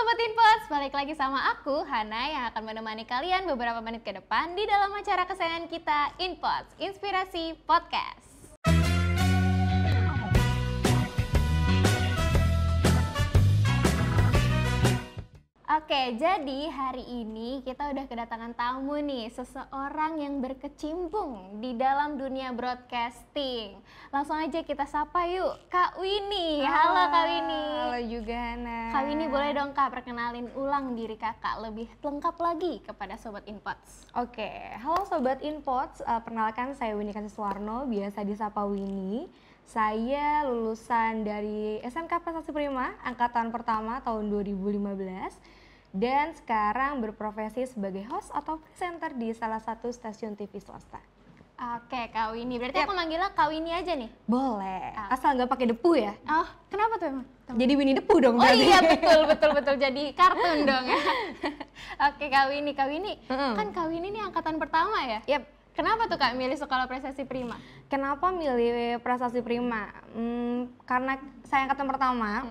Sobat Inputs, balik lagi sama aku, Hana, yang akan menemani kalian beberapa menit ke depan di dalam acara kesayangan kita, Inputs, Inspirasi Podcast. Oke, jadi hari ini kita udah kedatangan tamu nih, seseorang yang berkecimpung di dalam dunia broadcasting. Langsung aja kita sapa yuk, Kak Winnie. Halo Kak Winnie. Halo juga Hana. Kak Winnie boleh dong Kak perkenalin ulang diri Kakak lebih lengkap lagi kepada Sobat Inputs. Oke, halo Sobat Inputs, perkenalkan saya Winnie Kasiswarno, biasa disapa Winnie. Saya lulusan dari SMK Prestasi Prima, angkatan pertama tahun 2015. Dan sekarang berprofesi sebagai host atau presenter di salah satu stasiun TV swasta. Oke Kak Winnie, berarti aku manggilnya Kak Winnie aja nih? Boleh, asal nggak pakai depu ya. Oh, kenapa tuh emang? Jadi Winnie Depu dong. Oh iya, betul, jadi kartun dong ya. Oke Kak Winnie, kan Kak Winnie ini angkatan pertama ya? Yap. Kenapa tuh Kak milih sekolah prestasi prima? Kenapa milih prestasi prima? Karena saya angkatan pertama.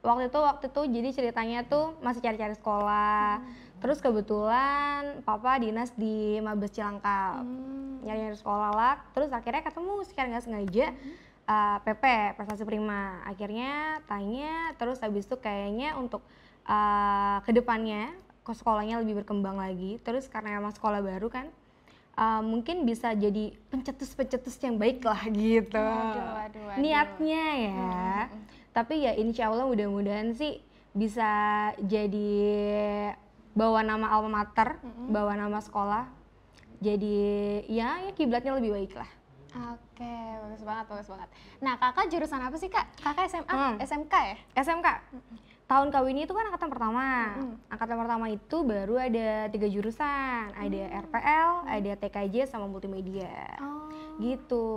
Waktu itu jadi ceritanya tuh masih cari-cari sekolah. Terus kebetulan papa dinas di Mabes Cilangkap. Nyari-nyari sekolah lah. Terus akhirnya ketemu secara nggak sengaja PP, Prestasi Prima. Akhirnya tanya, terus habis itu kayaknya untuk kedepannya ke sekolahnya lebih berkembang lagi. Terus karena emang sekolah baru kan, mungkin bisa jadi pencetus-pencetus yang baik lah gitu. Waduh. Niatnya ya. Tapi ya insya Allah mudah-mudahan sih bisa jadi bawa nama alma mater, bawa nama sekolah. Jadi ya kiblatnya lebih baik lah. Oke, bagus banget. Nah, kakak jurusan apa sih kak? Kakak SMA, SMK ya? SMK. Tahun Kak Winnie itu kan angkatan pertama. Angkatan pertama itu baru ada 3 jurusan. Ada RPL, ada TKJ sama multimedia. Gitu.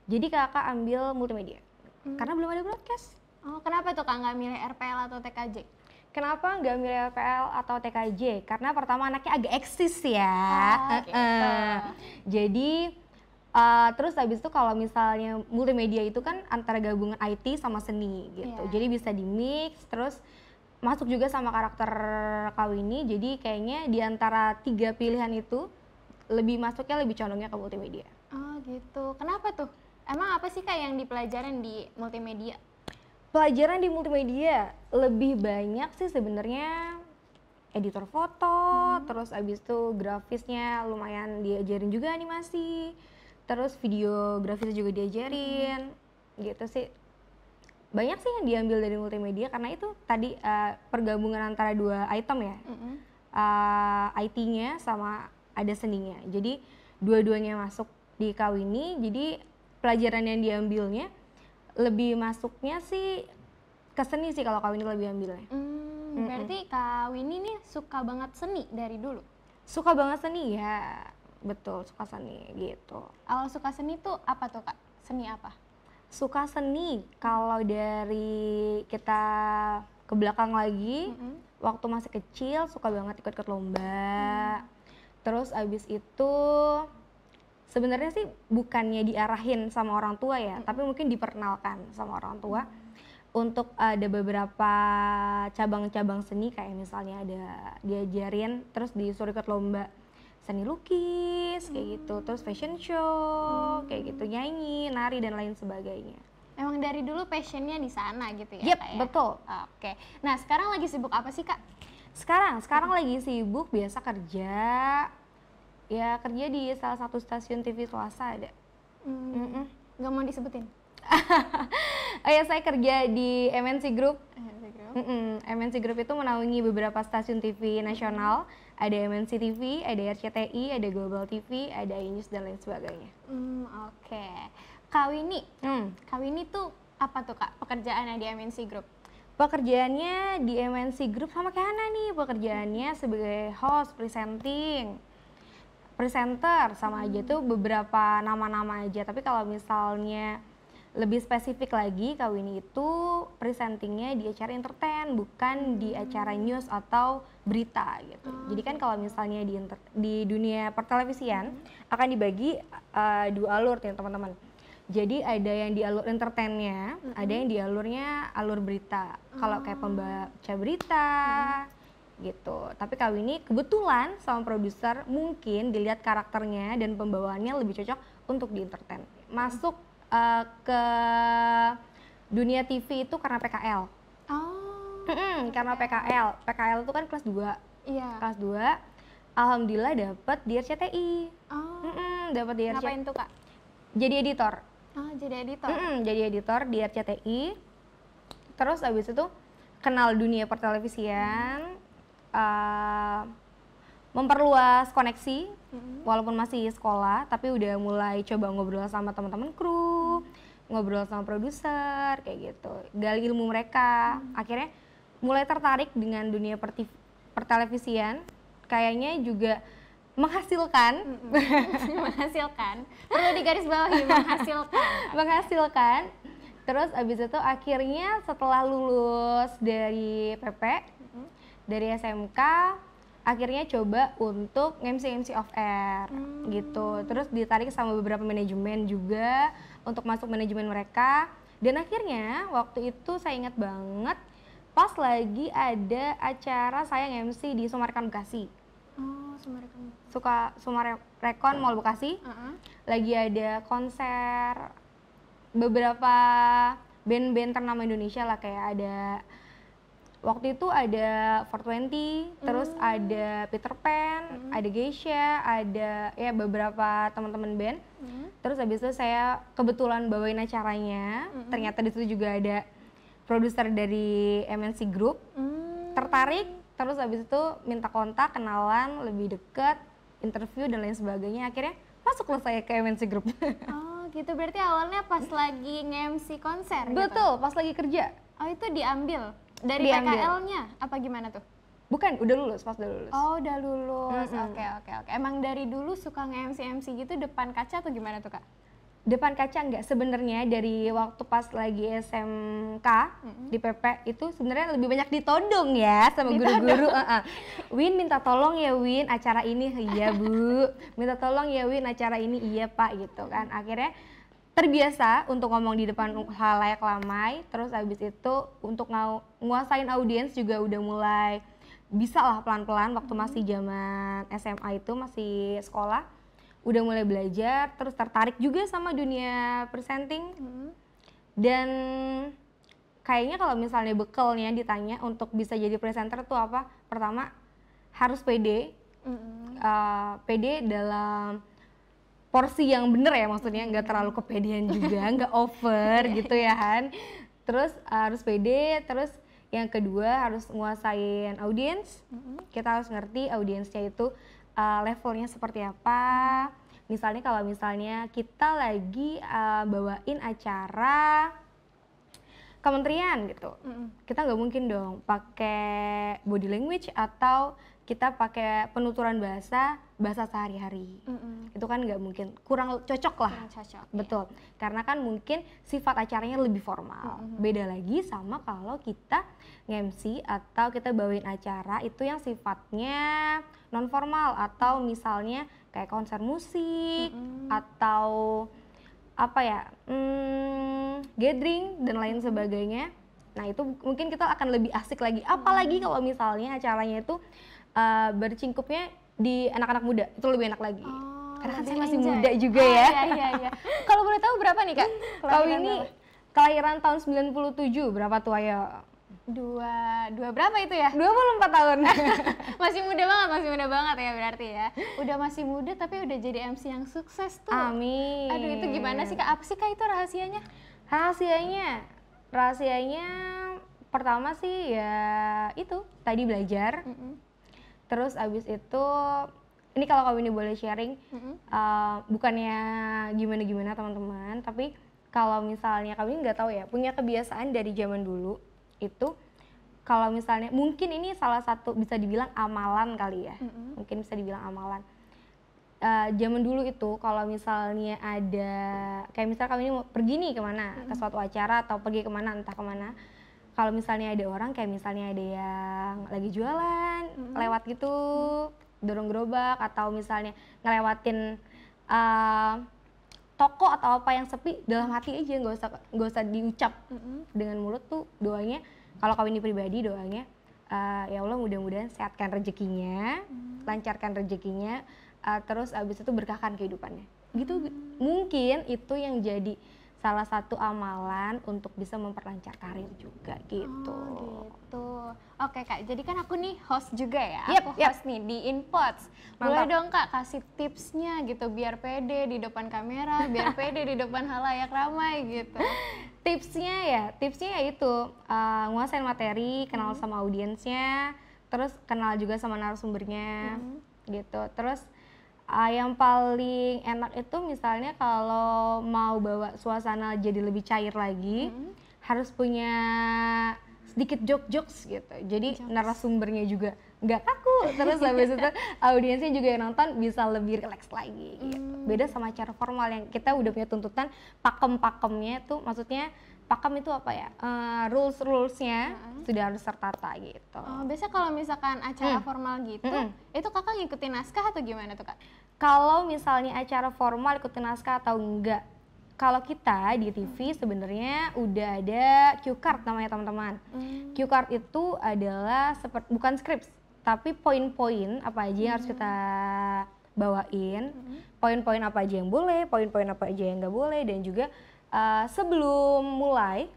Jadi kakak ambil multimedia. Karena belum ada broadcast. Oh, kenapa tuh kak nggak milih RPL atau TKJ? Kenapa nggak milih RPL atau TKJ? Karena pertama anaknya agak eksis ya. Gitu. Jadi terus habis itu kalau misalnya multimedia itu kan antara gabungan IT sama seni gitu. Jadi bisa di mix, terus masuk juga sama karakter Kak Winnie. Jadi kayaknya di antara 3 pilihan itu masuknya lebih condongnya ke multimedia. Oh gitu. Kenapa tuh? Emang apa sih kak yang dipelajarin di multimedia? Pelajaran di multimedia lebih banyak sih sebenarnya editor foto, terus abis itu grafisnya lumayan diajarin juga animasi, terus videografisnya juga diajarin, gitu sih. Banyak sih yang diambil dari multimedia karena itu tadi pergabungan antara 2 item ya, IT-nya sama ada seninya. Jadi dua-duanya masuk di Kak Winnie, jadi pelajaran yang diambilnya lebih masuknya sih ke seni sih kalau Kak Winnie lebih ambilnya. Berarti Kak Winnie nih suka banget seni dari dulu? Suka banget seni ya, betul suka seni gitu. Awal suka seni tuh apa tuh kak? Seni apa? Suka seni kalau dari kita ke belakang lagi, waktu masih kecil suka banget ikut-ikut lomba. Terus abis itu sebenarnya sih bukannya diarahin sama orang tua ya, tapi mungkin diperkenalkan sama orang tua untuk ada beberapa cabang-cabang seni kayak misalnya ada diajarin terus disuruh ikut lomba seni lukis kayak gitu, terus fashion show kayak gitu, nyanyi, nari dan lain sebagainya. Emang dari dulu passionnya di sana gitu ya? Yep, kak, ya? betul. Oke. Nah sekarang lagi sibuk apa sih kak? Sekarang lagi sibuk biasa kerja. Ya kerja di salah satu stasiun TV swasta ada. Gak mau disebutin? Oh ya, saya kerja di MNC Group. MNC Group itu menaungi beberapa stasiun TV nasional. Ada MNC TV, ada RCTI, ada Global TV, ada iNews dan lain sebagainya. Oke. Kak Winnie tuh apa tuh kak pekerjaannya di MNC Group? Pekerjaannya di MNC Group sama kayak Hana nih. Pekerjaannya sebagai host, presenter sama aja tuh beberapa nama-nama aja. Tapi kalau misalnya lebih spesifik lagi, Kak Winnie itu presentingnya di acara entertain, bukan di acara news atau berita gitu. Jadi kan kalau misalnya di dunia pertelevisian akan dibagi 2 alur nih teman-teman. Jadi ada yang di alur entertainnya, ada yang di alur berita. Kalau kayak pembaca berita gitu. Tapi kali ini kebetulan sama produser mungkin dilihat karakternya dan pembawaannya lebih cocok untuk di entertain. Masuk ke dunia TV itu karena PKL. Karena PKL itu kan kelas 2. Iya. Kelas 2, alhamdulillah dapat di RCTI. Dapat di RCTI. Ngapain tuh Kak? Jadi editor. Jadi editor. Jadi editor di RCTI. Terus abis itu kenal dunia pertelevisian, memperluas koneksi, walaupun masih sekolah, tapi udah mulai coba ngobrol sama teman-teman kru, ngobrol sama produser, kayak gitu. Gali ilmu mereka. Akhirnya mulai tertarik dengan dunia pertelevisian, kayaknya juga menghasilkan. Menghasilkan. Perlu digarisbawahi, menghasilkan. Terus abis itu akhirnya setelah lulus dari PP, dari SMK, akhirnya coba untuk MC off air gitu. Terus ditarik sama beberapa manajemen juga untuk masuk manajemen mereka. Dan akhirnya waktu itu saya ingat banget pas lagi ada acara saya MC di Sumarekon Bekasi. Sumarekon Mall Bekasi. Lagi ada konser beberapa band-band ternama Indonesia lah, kayak ada waktu itu ada 420, terus ada Peter Pan, ada Geisha, ada ya beberapa teman-teman band. Terus habis itu saya kebetulan bawain acaranya. Ternyata di situ juga ada produser dari MNC Group. Tertarik, terus habis itu minta kontak, kenalan lebih deket, interview dan lain sebagainya. Akhirnya masuklah saya ke MNC Group. Oh gitu, berarti awalnya pas lagi nge-MC konser. Betul, gitu? pas lagi kerja. Oh itu diambil dari PKL-nya apa gimana tuh? Bukan, udah lulus, pas udah lulus. Oh udah lulus, oke. Emang dari dulu suka nge-MC gitu depan kaca atau gimana tuh Kak? Depan kaca enggak, sebenarnya dari waktu pas lagi SMK di PP itu sebenarnya lebih banyak ditodong ya sama guru-guru. Win minta tolong ya Win acara ini, iya Bu. Minta tolong ya Win acara ini, iya Pak, gitu kan. Akhirnya terbiasa untuk ngomong di depan halayak ramai. Terus habis itu untuk nguasain audiens juga udah mulai bisa lah pelan-pelan waktu masih zaman SMA itu, masih sekolah. Udah mulai belajar, terus tertarik juga sama dunia presenting. Dan kayaknya kalau misalnya bekalnya ditanya untuk bisa jadi presenter tuh apa? Pertama, harus pede. Pede dalam porsi yang bener ya, maksudnya nggak terlalu kepedean juga, nggak over gitu ya kan. Terus harus pede, terus yang kedua harus nguasain audiens. Kita harus ngerti audiensnya itu levelnya seperti apa. Misalnya kalau misalnya kita lagi bawain acara kementerian gitu, kita nggak mungkin dong pakai body language atau kita pakai penuturan bahasa sehari-hari. Itu kan nggak mungkin, kurang cocok lah. Betul, karena kan mungkin sifat acaranya lebih formal. Beda lagi sama kalau kita nge-MC atau kita bawain acara itu yang sifatnya non formal, atau misalnya kayak konser musik atau apa ya, gathering dan lain sebagainya. Nah itu mungkin kita akan lebih asik lagi, apalagi kalau misalnya acaranya itu bercingkupnya di anak-anak muda, itu lebih enak lagi. Karena kan saya masih muda juga ya. Iya. Kalau boleh tahu berapa nih Kak? Kalau ini kelahiran tahun 97, berapa tuh ayo? Dua berapa itu ya? 24 tahun. Masih muda banget ya berarti ya. Udah masih muda tapi udah jadi MC yang sukses tuh. Amin. Aduh itu gimana sih Kak? Apa sih Kak itu rahasianya? Rahasianya pertama sih ya itu tadi belajar. Terus abis itu ini kalau kamu ini boleh sharing, bukannya gimana teman-teman, tapi kalau misalnya kamu ini nggak tahu ya, punya kebiasaan dari zaman dulu itu, kalau misalnya mungkin ini salah satu bisa dibilang amalan kali ya, mungkin bisa dibilang amalan. Zaman dulu itu kalau misalnya ada kayak misalnya kamu ini mau pergi nih kemana, ke suatu acara atau pergi kemana entah kemana, kalau misalnya ada orang kayak misalnya ada yang lagi jualan lewat gitu, dorong gerobak, atau misalnya ngelewatin toko atau apa yang sepi, dalam hati aja, nggak usah diucap dengan mulut tuh. Doanya kalau kami ini pribadi doanya, ya Allah mudah-mudahan sehatkan rezekinya, lancarkan rezekinya, terus abis itu berkahkan kehidupannya gitu. Mungkin itu yang jadi salah satu amalan untuk bisa memperlancar karir juga gitu. Oh gitu. Oke Kak, jadi kan aku nih host juga ya. Yep, Aku host nih di Inpods. Boleh Mantap. dong Kak kasih tipsnya gitu biar pede di depan kamera, biar pede di depan halayak ramai gitu. Tipsnya ya itu nguasain materi, kenal sama audiensnya, terus kenal juga sama narasumbernya gitu. Terus yang paling enak itu misalnya kalau mau bawa suasana jadi lebih cair lagi, harus punya sedikit jokes gitu. Jadi narasumbernya juga nggak kaku, terus habis itu audiensnya juga yang nonton bisa lebih rileks lagi gitu. Beda sama acara formal yang kita udah punya tuntutan pakem-pakemnya tuh, maksudnya pakem itu apa ya, rules-rulesnya sudah harus tertata gitu. Oh, biasanya kalau misalkan acara formal gitu, itu kakak ngikutin naskah atau gimana tuh Kak? Kalau misalnya acara formal ikutin naskah atau enggak, kalau kita di TV sebenarnya udah ada cue card namanya teman-teman. Cue card itu adalah bukan skrip, tapi poin-poin apa aja yang harus kita bawain, poin-poin apa aja yang boleh, poin-poin apa aja yang nggak boleh, dan juga sebelum mulai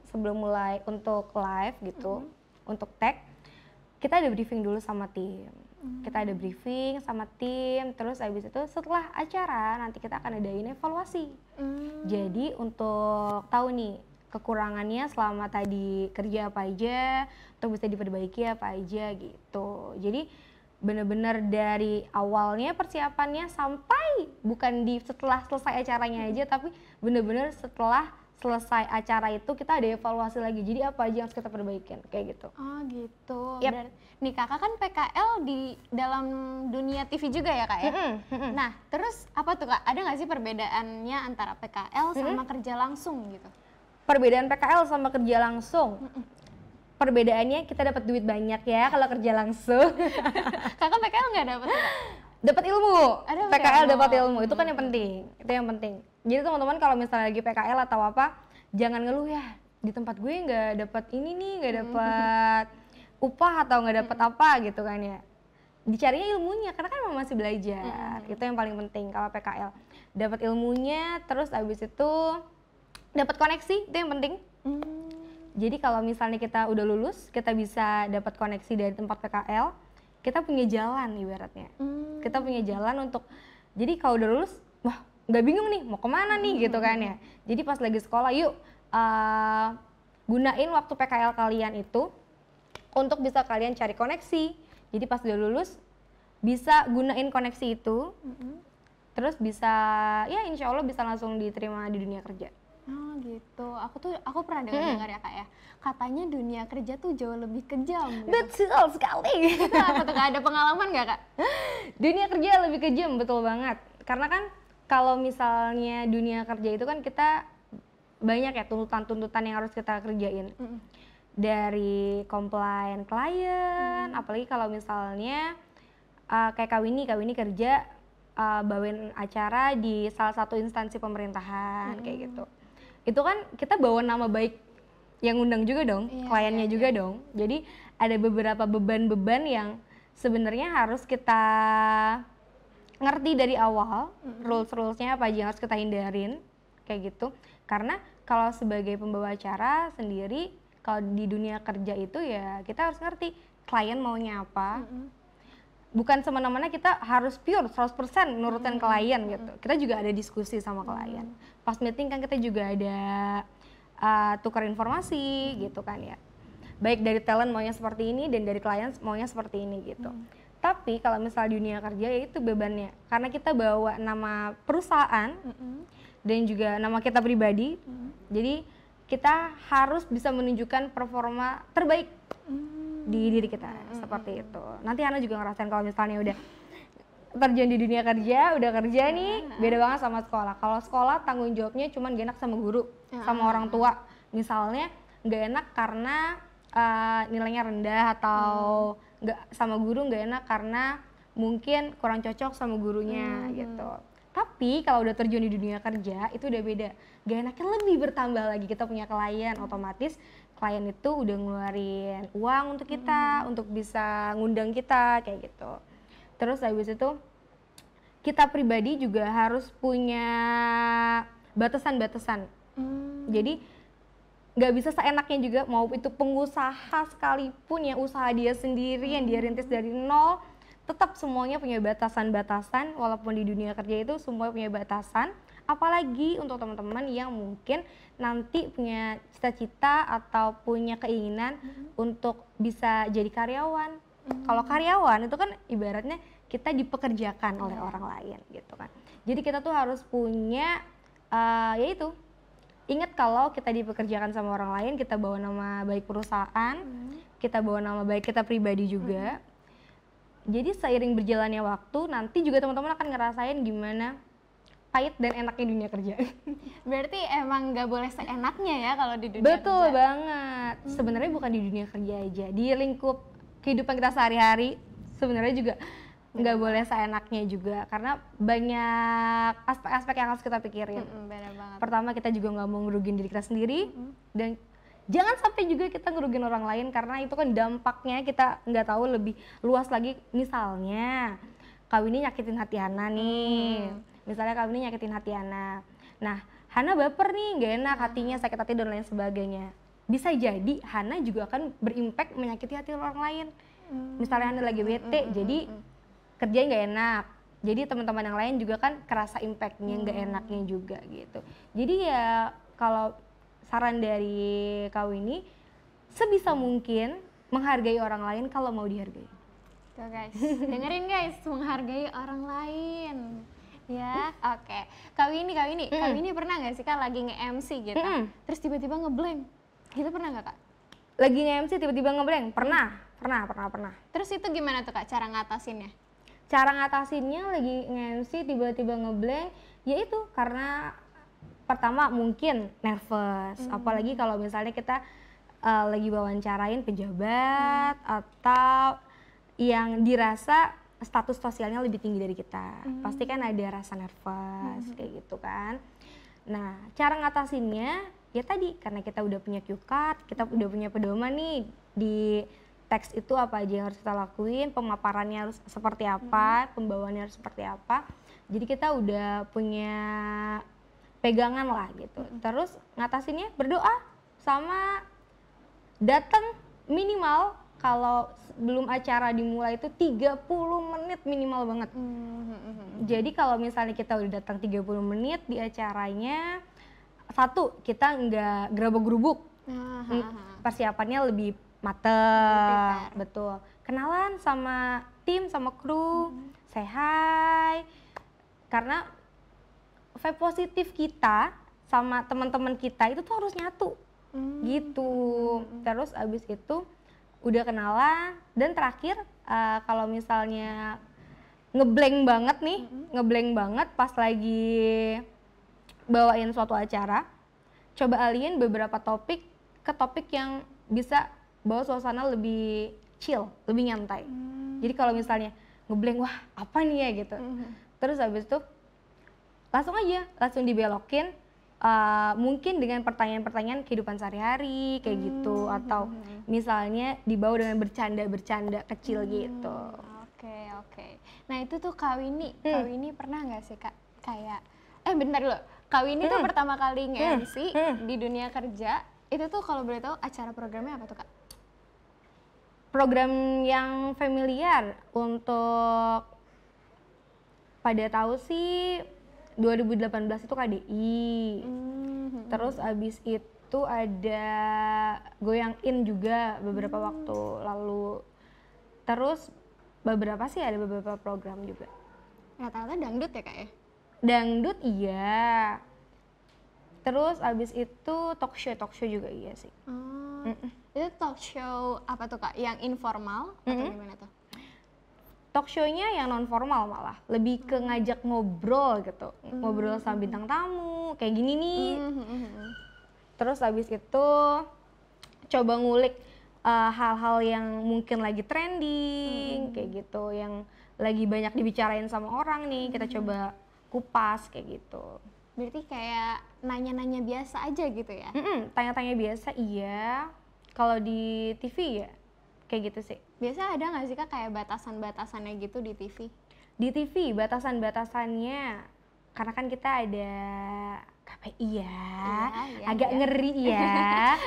untuk live gitu, untuk tag, kita ada briefing dulu sama tim. Kita ada briefing sama tim, terus abis itu setelah acara nanti kita akan adain evaluasi. Jadi untuk tahu nih kekurangannya selama tadi kerja apa aja, untuk bisa diperbaiki apa aja gitu. Jadi bener-bener dari awalnya persiapannya sampai bukan di setelah selesai acaranya aja, tapi bener-bener setelah selesai acara itu kita ada evaluasi lagi. Jadi apa aja yang harus kita perbaikin kayak gitu. Oh gitu. Yep. Nih kakak kan PKL di dalam dunia TV juga ya Kak ya? Nah terus apa tuh Kak, ada nggak sih perbedaannya antara PKL sama kerja langsung gitu? Perbedaan PKL sama kerja langsung? Perbedaannya kita dapat duit banyak ya kalau kerja langsung. Kakak PKL nggak dapat Kak? Dapat ilmu. PKL ilmu. dapat ilmu, itu kan yang penting. Itu yang penting. Jadi teman-teman kalau misalnya lagi PKL atau apa, jangan ngeluh ya, di tempat gue nggak dapat ini nih, nggak dapat upah atau nggak dapat apa gitu kan ya. Dicarinya ilmunya karena kan masih belajar. Itu yang paling penting kalau PKL. Dapat ilmunya, terus abis itu dapat koneksi, itu yang penting. Jadi kalau misalnya kita udah lulus, kita bisa dapat koneksi dari tempat PKL, kita punya jalan ibaratnya. Kita punya jalan untuk, jadi kalau udah lulus, wah nggak bingung nih mau kemana nih gitu kan ya. Jadi pas lagi sekolah, yuk gunain waktu PKL kalian itu untuk bisa kalian cari koneksi. Jadi pas udah lulus, bisa gunain koneksi itu, terus bisa, ya insya Allah bisa langsung diterima di dunia kerja. Oh gitu, aku pernah dengar ya Kak ya, katanya dunia kerja tuh jauh lebih kejam gitu. Betul sekali. Itu apa tuh Kak, ada pengalaman nggak Kak? Dunia kerja lebih kejam, betul banget. Karena kan kalau misalnya dunia kerja itu kan kita banyak ya tuntutan-tuntutan yang harus kita kerjain. Dari komplain klien, apalagi kalau misalnya kayak Kak Winnie kerja bawain acara di salah satu instansi pemerintahan kayak gitu. Itu kan kita bawa nama baik yang undang juga dong, kliennya juga dong. Jadi ada beberapa beban-beban yang sebenarnya harus kita ngerti dari awal, rules-rulesnya apa aja yang harus kita hindarin kayak gitu. Karena kalau sebagai pembawa acara sendiri, kalau di dunia kerja itu ya kita harus ngerti klien maunya apa. Bukan semena-mena kita harus pure 100% nurutin klien gitu. Kita juga ada diskusi sama klien. Pas meeting kan kita juga ada tukar informasi gitu kan ya. Baik dari talent maunya seperti ini dan dari klien maunya seperti ini gitu. Tapi kalau misal dunia kerja ya itu bebannya. Karena kita bawa nama perusahaan dan juga nama kita pribadi. Jadi kita harus bisa menunjukkan performa terbaik di diri kita, seperti itu. Nanti Hana juga ngerasain kalau misalnya udah terjun di dunia kerja, udah kerja nih, beda banget sama sekolah. Kalau sekolah tanggung jawabnya cuma gak enak sama guru, sama orang tua. Misalnya gak enak karena nilainya rendah atau nggak sama guru, nggak enak karena mungkin kurang cocok sama gurunya gitu. Tapi kalau udah terjun di dunia kerja itu udah beda. Gak enaknya lebih bertambah lagi, kita punya klien, otomatis klien itu udah ngeluarin uang untuk kita, untuk bisa ngundang kita kayak gitu. Terus habis itu kita pribadi juga harus punya batasan-batasan. Jadi nggak bisa seenaknya juga, mau itu pengusaha sekalipun yang usaha dia sendiri yang dia rintis dari nol, tetap semuanya punya batasan-batasan. Walaupun di dunia kerja itu semua punya batasan, apalagi untuk teman-teman yang mungkin nanti punya cita-cita atau punya keinginan untuk bisa jadi karyawan. Kalau karyawan itu kan ibaratnya kita dipekerjakan oleh orang lain gitu kan. Jadi kita tuh harus punya yaitu ingat kalau kita dipekerjakan sama orang lain, kita bawa nama baik perusahaan, kita bawa nama baik kita pribadi juga. Jadi seiring berjalannya waktu, nanti juga teman-teman akan ngerasain gimana pahit dan enaknya dunia kerja. Berarti emang nggak boleh seenaknya ya kalau di dunia Betul kerja. banget. Sebenarnya bukan di dunia kerja aja, di lingkup kehidupan kita sehari-hari sebenarnya juga nggak boleh seenaknya juga, karena banyak aspek-aspek yang harus kita pikirin. Bener banget. Pertama, kita juga nggak mau ngerugiin diri kita sendiri, dan jangan sampai juga kita ngerugiin orang lain, karena itu kan dampaknya kita nggak tahu lebih luas lagi. Misalnya kau ini nyakitin hati Hana nih, misalnya kau ini nyakitin hati Hana, nah Hana baper nih, nggak enak hatinya, sakit hati dan lain sebagainya. Bisa jadi Hana juga akan berimpact menyakiti hati orang lain. Misalnya Hana lagi bete, jadi kerjanya nggak enak, jadi teman-teman yang lain juga kan kerasa impactnya nggak enaknya juga gitu. Jadi ya kalau saran dari kau ini, sebisa mungkin menghargai orang lain kalau mau dihargai. Tuh guys, dengerin guys, menghargai orang lain. Ya, oke. Kau ini pernah nggak sih Kak lagi nge-MC gitu, terus tiba-tiba ngeblank? Gitu pernah nggak Kak? Lagi nge-MC tiba-tiba ngeblank? Pernah. Terus itu gimana tuh Kak cara ngatasinnya? Cara ngatasinnya lagi nge-MC tiba-tiba ngeblank, yaitu karena pertama mungkin nervous, apalagi kalau misalnya kita lagi wawancarain pejabat atau yang dirasa status sosialnya lebih tinggi dari kita, pasti kan ada rasa nervous kayak gitu kan. Nah, cara ngatasinnya ya tadi, karena kita udah punya cue card, kita udah punya pedoman nih di teks itu apa aja yang harus kita lakuin, pemaparannya harus seperti apa, pembawaannya harus seperti apa. Jadi kita udah punya pegangan lah gitu. Terus ngatasinnya berdoa sama datang minimal kalau sebelum acara dimulai itu 30 menit minimal banget. Jadi kalau misalnya kita udah datang 30 menit di acaranya, satu, kita nggak gerabak-gerubuk, persiapannya lebih mateng, betul. Kenalan sama tim, sama kru, say hi. Karena vibe positif kita sama teman-teman kita itu tuh harus nyatu, gitu. Terus abis itu udah kenalan, dan terakhir kalau misalnya ngeblank banget nih, ngeblank banget pas lagi bawain suatu acara, coba alihin beberapa topik ke topik yang bisa bawa suasana lebih chill, lebih nyantai. Jadi kalau misalnya ngeblank, wah apa nih ya gitu. Terus habis itu langsung dibelokin, mungkin dengan pertanyaan-pertanyaan kehidupan sehari-hari kayak gitu, atau misalnya dibawa dengan bercanda-bercanda kecil gitu. Oke. Nah itu tuh Kak Winnie pernah nggak sih Kak kayak, bentar dulu, Kak Winnie tuh pertama kali nge-MC di dunia kerja, itu tuh kalau boleh tahu acara programnya apa tuh Kak? Program yang familiar untuk pada tahu sih 2018 itu KDI. Terus abis itu ada Goyang In juga beberapa waktu lalu. Terus ada beberapa program juga. Rata-rata dangdut ya Kak ya? Dangdut iya. Terus abis itu talk show juga iya sih. Itu talk show apa tuh Kak? Yang informal atau gimana tuh? Talk show-nya yang non formal malah, lebih ke ngajak ngobrol gitu, ngobrol sama bintang tamu kayak gini nih. Terus abis itu coba ngulik hal-hal yang mungkin lagi trending kayak gitu, yang lagi banyak dibicarain sama orang nih, kita coba kupas kayak gitu. Berarti kayak nanya-nanya biasa aja gitu ya? Tanya-tanya biasa iya. Kalau di TV ya kayak gitu sih. Biasa ada nggak sih Kak kayak batasan-batasannya gitu di TV? Di TV batasan-batasannya, karena kan kita ada KPI ya, agak ngeri ya.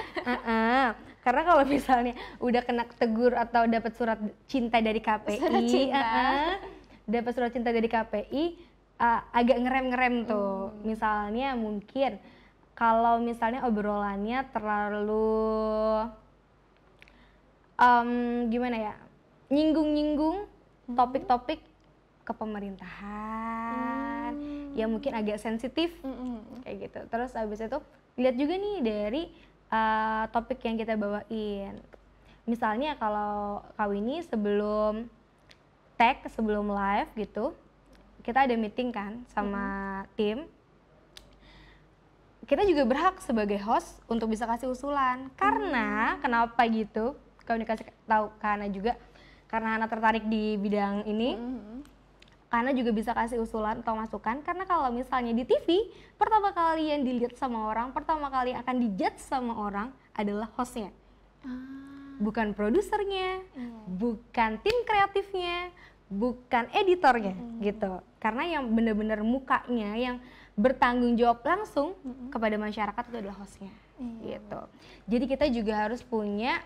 Karena kalau misalnya udah kena tegur atau dapat surat cinta dari KPI, dapat surat cinta dari KPI, agak ngerem-ngerem tuh. Misalnya mungkin kalau misalnya obrolannya terlalu gimana ya, nyinggung-nyinggung topik-topik ke pemerintahan, ya mungkin agak sensitif kayak gitu. Terus abis itu lihat juga nih dari topik yang kita bawain. Misalnya kalau Kawini sebelum tag, sebelum live gitu, kita ada meeting kan sama tim. Kita juga berhak sebagai host untuk bisa kasih usulan. Karena kenapa gitu? Kawini kasih tahu karena juga karena Hana tertarik di bidang ini. Karena juga bisa kasih usulan atau masukan. Karena kalau misalnya di TV, pertama kali yang dilihat sama orang, pertama kali akan dijudge sama orang adalah hostnya. Bukan produsernya, bukan tim kreatifnya, bukan editornya gitu. Karena yang benar-benar mukanya yang bertanggung jawab langsung kepada masyarakat itu adalah hostnya gitu. Jadi kita juga harus punya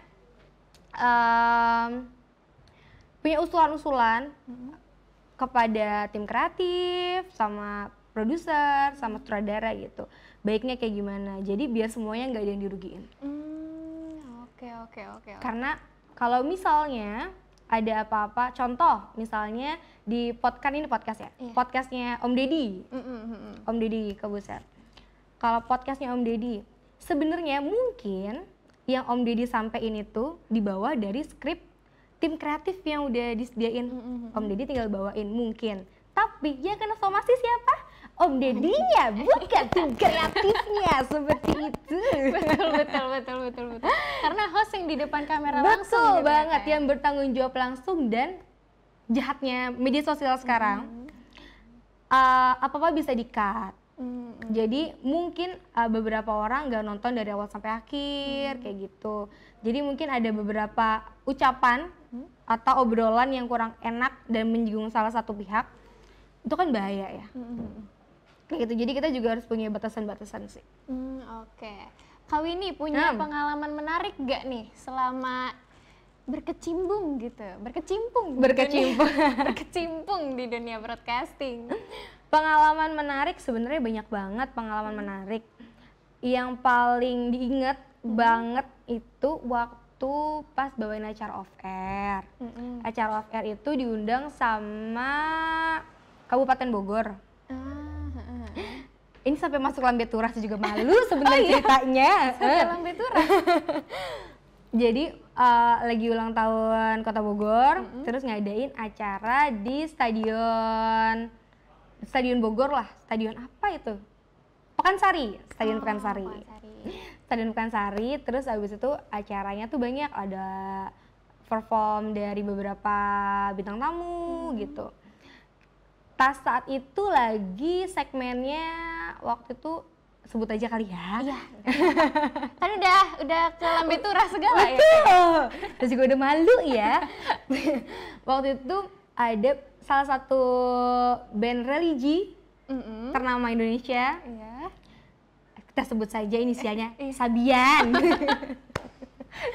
usulan-usulan kepada tim kreatif, sama produser, sama sutradara gitu. Baiknya kayak gimana, jadi biar semuanya nggak ada yang dirugiin. Oke. Karena kalau misalnya ada apa-apa, contoh misalnya di podcast ya, podcastnya Om Deddy, Om Deddy Kobuser. Kalau podcastnya Om Deddy, sebenarnya mungkin yang Om Deddy sampein itu dibawa dari skrip tim kreatif yang udah disediain. Om Deddy tinggal bawain mungkin, tapi yang kena somasi siapa? Om Deddy-nya, bukan tim kreatifnya, seperti itu. Betul. Karena host yang di depan kamera betul langsung. Betul banget, yang bertanggung jawab langsung. Dan jahatnya media sosial sekarang, apa-apa bisa di-cut. Jadi mungkin beberapa orang nggak nonton dari awal sampai akhir kayak gitu. Jadi mungkin ada beberapa ucapan atau obrolan yang kurang enak dan menyinggung salah satu pihak, itu kan bahaya ya. Kayak gitu. Jadi kita juga harus punya batasan-batasan sih. Oke. Kawini punya pengalaman menarik gak nih selama berkecimpung di dunia broadcasting? Pengalaman menarik sebenarnya banyak banget pengalaman menarik. Yang paling diingat banget itu waktu pas bawain acara off air. Acara off air itu diundang sama Kabupaten Bogor. Ini sampai masuk Lambe Turas juga malu sebenarnya ceritanya. Sampai Lambe Turas. Jadi lagi ulang tahun Kota Bogor, terus ngadain acara di Stadion Bogor lah. Stadion apa itu? Pekansari, Stadion Pekansari. Stadion Pekansari, terus abis itu acaranya tuh banyak, ada perform dari beberapa bintang tamu gitu. Pas saat itu lagi segmennya waktu itu sebut aja kali ya. Iya. Kan udah ke Lambe Turas segala ya. Terus juga udah malu ya. Waktu itu ada salah satu band religi ternama Indonesia. Iya. Kita sebut saja inisialnya Sabian.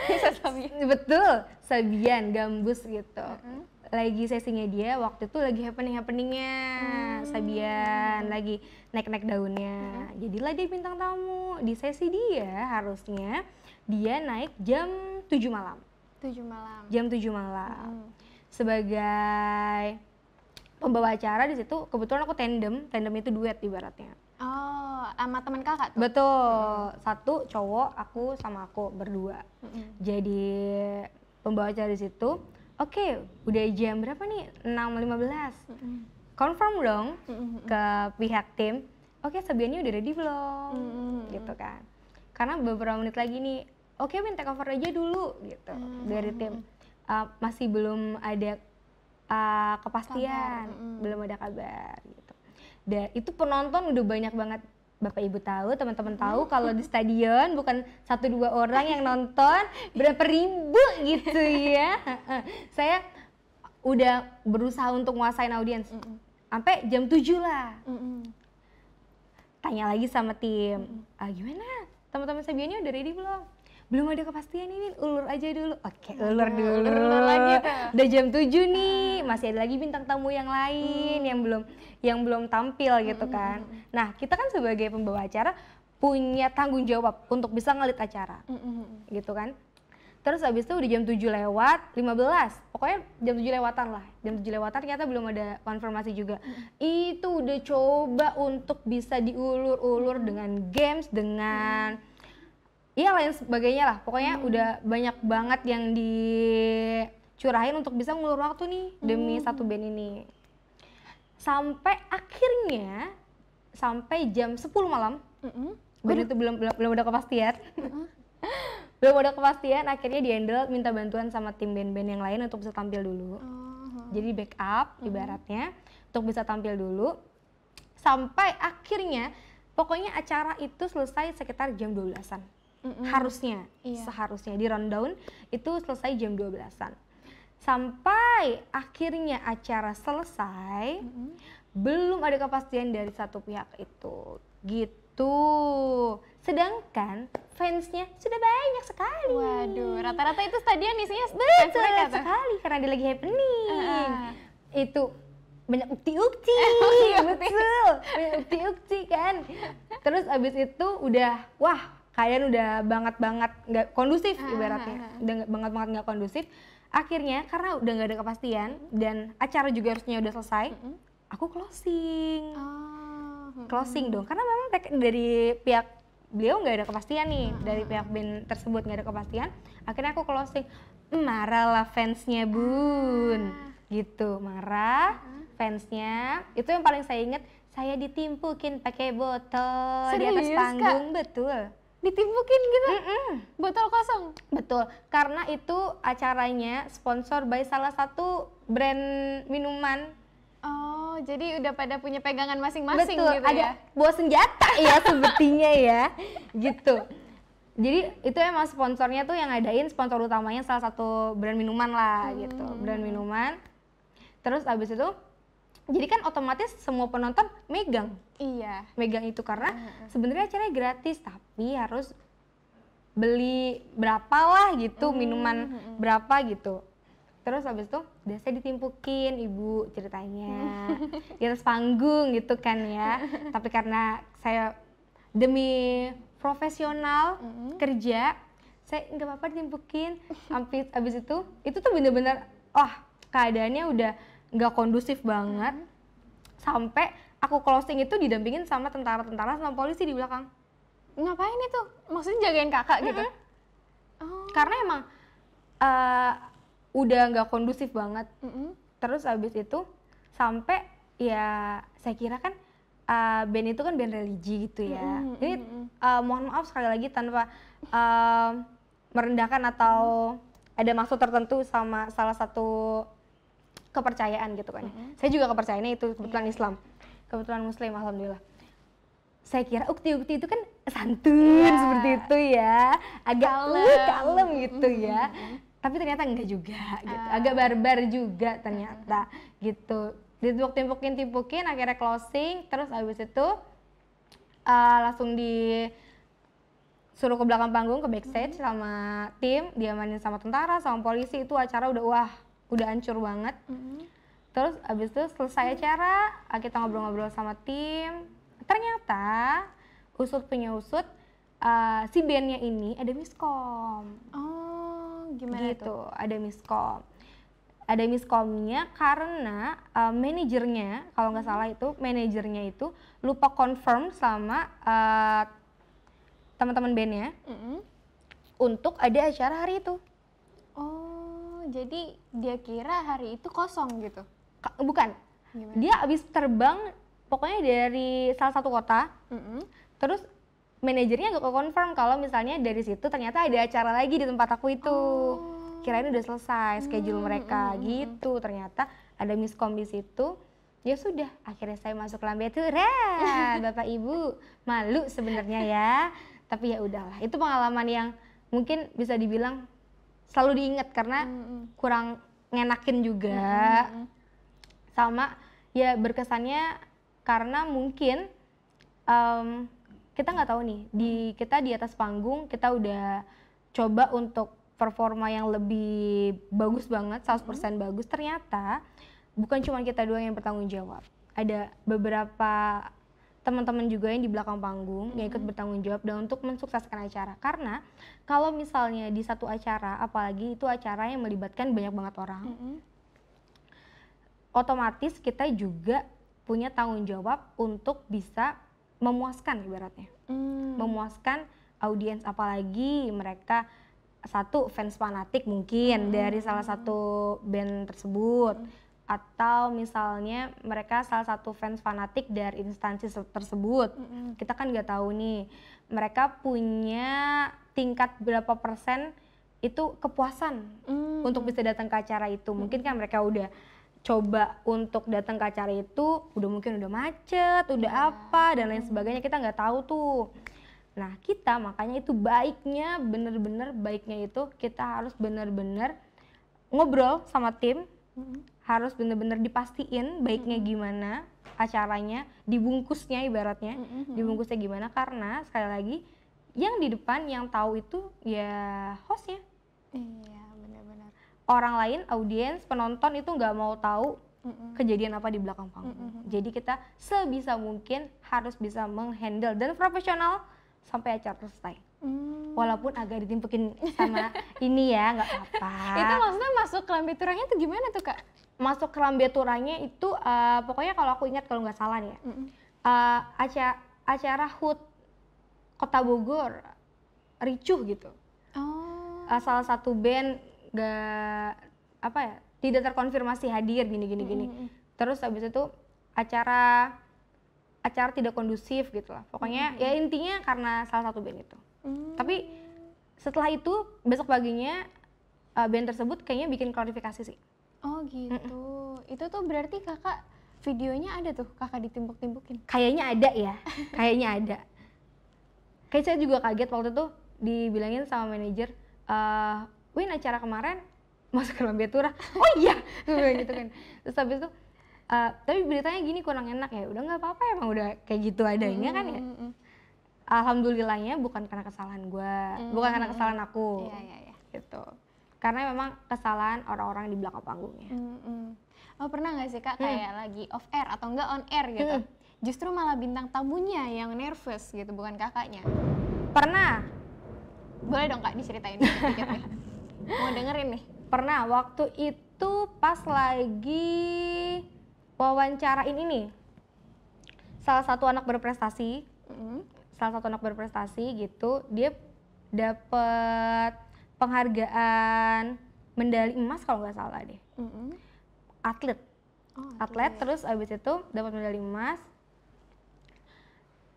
Bisa Sabian. Betul, Sabian Gambus gitu. Lagi sesinya dia waktu itu lagi happeningnya Sabian, lagi naik daunnya. Jadilah dia bintang tamu. Di sesi dia harusnya dia naik jam 7 malam. Jam 7 malam. Sebagai pembawa acara di situ, kebetulan aku tandem itu duet ibaratnya. Oh, sama teman kakak tuh? Betul, satu cowok, aku sama aku berdua. Jadi pembawa acara di situ. Oke, udah jam berapa nih? 6.15. Confirm dong ke pihak tim. Oke, Sabiannya udah ready belum? Gitu kan. Karena beberapa menit lagi nih, oke Bin, take over aja dulu gitu dari tim. Masih belum ada kepastian, belum ada kabar gitu. Itu penonton udah banyak banget. Bapak Ibu tahu, teman-teman tahu kalau di stadion bukan 1-2 orang yang nonton, berapa ribu gitu ya. Saya udah berusaha untuk nguasain audiens. Sampai jam 7 lah. Tanya lagi sama tim, gimana? Teman-teman Sabiannya udah ready belum? Belum ada kepastian ini, ulur aja dulu. Oke, ulur dulu. Ulur lagi tuh. Udah jam 7 nih, masih ada lagi bintang tamu yang lain yang belum tampil gitu kan. Nah, kita kan sebagai pembawa acara punya tanggung jawab untuk bisa ngelit acara. Gitu kan. Terus habis itu udah jam 7 lewat 15. Pokoknya jam 7 lewatan lah. Jam 7 lewatan ternyata belum ada konfirmasi juga. Itu udah coba untuk bisa diulur-ulur dengan games, dengan lain sebagainya lah. Pokoknya udah banyak banget yang dicurahin untuk bisa ngulur waktu nih demi satu band ini. Sampai akhirnya sampai jam 10 malam. Band itu belum ada kepastian. Belum ada kepastian, akhirnya di-handle minta bantuan sama tim band-band yang lain untuk bisa tampil dulu. Jadi backup ibaratnya untuk bisa tampil dulu. Sampai akhirnya pokoknya acara itu selesai sekitar jam 12-an. Harusnya, seharusnya di rundown itu selesai jam 12-an. Sampai akhirnya acara selesai, belum ada kepastian dari satu pihak itu, gitu. Sedangkan fansnya sudah banyak sekali. Waduh, rata-rata itu stadion isinya fans Betul mereka tuh. sekali, karena dia lagi happening. Itu banyak ukti-ukti, betul, banyak ukti-ukti kan. Terus abis itu udah, wah kalian udah banget nggak kondusif ibaratnya, udah banget nggak kondusif. Akhirnya karena udah nggak ada kepastian dan acara juga harusnya udah selesai, aku closing. Closing dong, karena memang dari pihak beliau nggak ada kepastian nih, dari pihak band tersebut nggak ada kepastian. Akhirnya aku closing. Marah lah fansnya bun, gitu, marah fansnya. Itu yang paling saya ingat, saya ditimpukin pakai botol di atas Serius, panggung, Kak? betul. Ditimpukin gitu? Botol kosong? Betul, karena itu acaranya sponsor by salah satu brand minuman. Oh, jadi udah pada punya pegangan masing-masing gitu agak ya? bawa senjata ya sepertinya ya, gitu. Jadi itu emang sponsornya tuh yang ngadain, sponsor utamanya salah satu brand minuman lah gitu, brand minuman. Terus abis itu, jadi kan otomatis semua penonton megang. Iya. Megang itu karena sebenarnya acaranya gratis, tapi harus beli berapa lah gitu, minuman berapa gitu. Terus habis itu udah saya ditimpukin ibu ceritanya di atas panggung gitu kan ya. Tapi karena saya demi profesional kerja, saya nggak apa-apa ditimpukin. Abis itu tuh bener-bener keadaannya udah nggak kondusif banget. Sampai aku closing itu didampingin sama tentara-tentara sama polisi di belakang. Ngapain itu? Maksudnya jagain kakak gitu? Karena emang udah nggak kondusif banget. Terus abis itu sampai ya saya kira kan band itu kan band religi gitu ya. Jadi mohon maaf sekali lagi tanpa merendahkan atau ada maksud tertentu sama salah satu kepercayaan gitu kan. Saya juga kepercayaannya itu kebetulan Islam, kebetulan Muslim, alhamdulillah. Saya kira ukti-ukti itu kan santun seperti itu ya, agak kalem gitu ya. Tapi ternyata enggak juga gitu, agak barbar juga ternyata gitu. Ditimpukin, akhirnya closing, terus abis itu langsung disuruh ke belakang panggung, ke backstage sama tim, diamanin sama tentara, sama polisi. Itu acara udah hancur banget. Terus abis itu selesai acara, kita ngobrol-ngobrol sama tim. Ternyata usut punya usut, si bandnya ini ada miskom. Oh, gimana gitu, tuh? ada miskom. Ada miskomnya karena manajernya, kalau nggak salah itu manajernya itu lupa confirm sama teman-teman bandnya untuk ada acara hari itu. Oh, jadi dia kira hari itu kosong gitu? Bukan. Gimana? Dia habis terbang pokoknya dari salah satu kota. Terus manajernya nggak confirm kalau misalnya dari situ ternyata ada acara lagi di tempat aku itu. Kirain udah selesai schedule mereka gitu. Ternyata ada miskom di situ. Ya sudah, akhirnya saya masuk lambe tura. Bapak Ibu malu sebenarnya ya, tapi ya udahlah. Itu pengalaman yang mungkin bisa dibilang selalu diingat karena kurang ngenakin juga. Sama ya berkesannya karena mungkin kita nggak tahu nih, kita di atas panggung kita udah coba untuk performa yang lebih bagus banget, 100% bagus, ternyata bukan cuma kita doang yang bertanggung jawab. Ada beberapa teman-teman juga yang di belakang panggung yang ikut bertanggung jawab dan untuk mensukseskan acara. Karena kalau misalnya di satu acara, apalagi itu acara yang melibatkan banyak banget orang, otomatis kita juga punya tanggung jawab untuk bisa memuaskan ibaratnya. Memuaskan audiens, apalagi mereka satu fans fanatik mungkin dari salah satu band tersebut. Atau misalnya mereka salah satu fans fanatik dari instansi tersebut. Kita kan nggak tahu nih mereka punya tingkat berapa persen itu kepuasan untuk bisa datang ke acara itu. Mungkin kan mereka udah coba untuk datang ke acara itu, mungkin udah macet, udah apa dan lain sebagainya, kita nggak tahu tuh. Nah kita makanya itu baiknya, bener-bener baiknya itu kita harus bener-bener ngobrol sama tim, harus bener-bener dipastiin baiknya gimana acaranya, dibungkusnya ibaratnya, dibungkusnya gimana, karena sekali lagi yang di depan yang tahu itu ya hostnya. Iya, benar-benar. Orang lain, audiens, penonton itu nggak mau tahu kejadian apa di belakang panggung. Jadi kita sebisa mungkin harus bisa menghandle dan profesional sampai acara selesai. Walaupun agak ditimpukin sama ini ya, nggak apa-apa. Itu maksudnya masuk ke lambe turanya itu gimana tuh Kak? Masuk ke lambe turanya itu pokoknya kalau aku ingat, kalau nggak salah nih ya, acara HUT Kota Bogor ricuh gitu. Salah satu band tidak terkonfirmasi hadir gini. Terus habis itu acara tidak kondusif gitu lah. Pokoknya ya intinya karena salah satu band itu. Tapi setelah itu besok paginya band tersebut kayaknya bikin klarifikasi sih. Oh gitu. Itu tuh berarti Kakak videonya ada tuh, Kakak ditimbuk-timbukin? Kayaknya ada ya, kayaknya ada. Kayak saya juga kaget waktu itu dibilangin sama manajer, Win acara kemarin masuk ke lambe tura. Oh iya, gitu kan. Terus habis itu, tapi beritanya gini kurang enak ya. Udah nggak apa-apa, emang udah kayak gitu adanya kan ya. Alhamdulillahnya bukan karena kesalahan gue, bukan karena kesalahan aku. Iya. Gitu. Karena memang kesalahan orang-orang di belakang panggungnya. Oh pernah nggak sih Kak kayak lagi off air atau enggak on air gitu? Justru malah bintang tamunya yang nervous gitu, bukan kakaknya? Pernah. Boleh dong Kak diceritain dikit nih. Mau dengerin nih. Pernah, waktu itu pas lagi wawancarain ini. Salah satu anak berprestasi gitu, dia dapet penghargaan medali emas kalau nggak salah deh. Atlet. Terus abis itu dapat medali emas.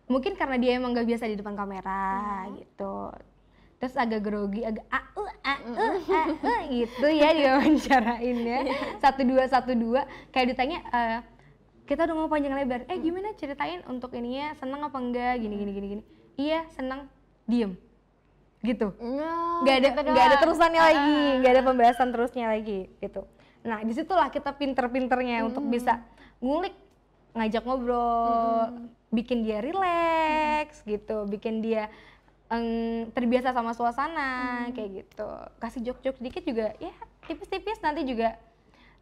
Mungkin karena dia emang nggak biasa di depan kamera gitu. Terus agak grogi, agak gitu ya diwawancarainnya. 1-2 kayak ditanya, kita udah mau panjang lebar, gimana ceritain untuk ininya, seneng apa enggak, gini. Iya seneng, diem gitu. Nggak ada terusannya lagi, nggak ada pembahasan terusnya lagi gitu. Nah disitulah kita pinter-pinternya untuk bisa ngulik, ngajak ngobrol, bikin dia rileks gitu, bikin dia terbiasa sama suasana kayak gitu. Kasih jok-jok dikit juga ya tipis-tipis, nanti juga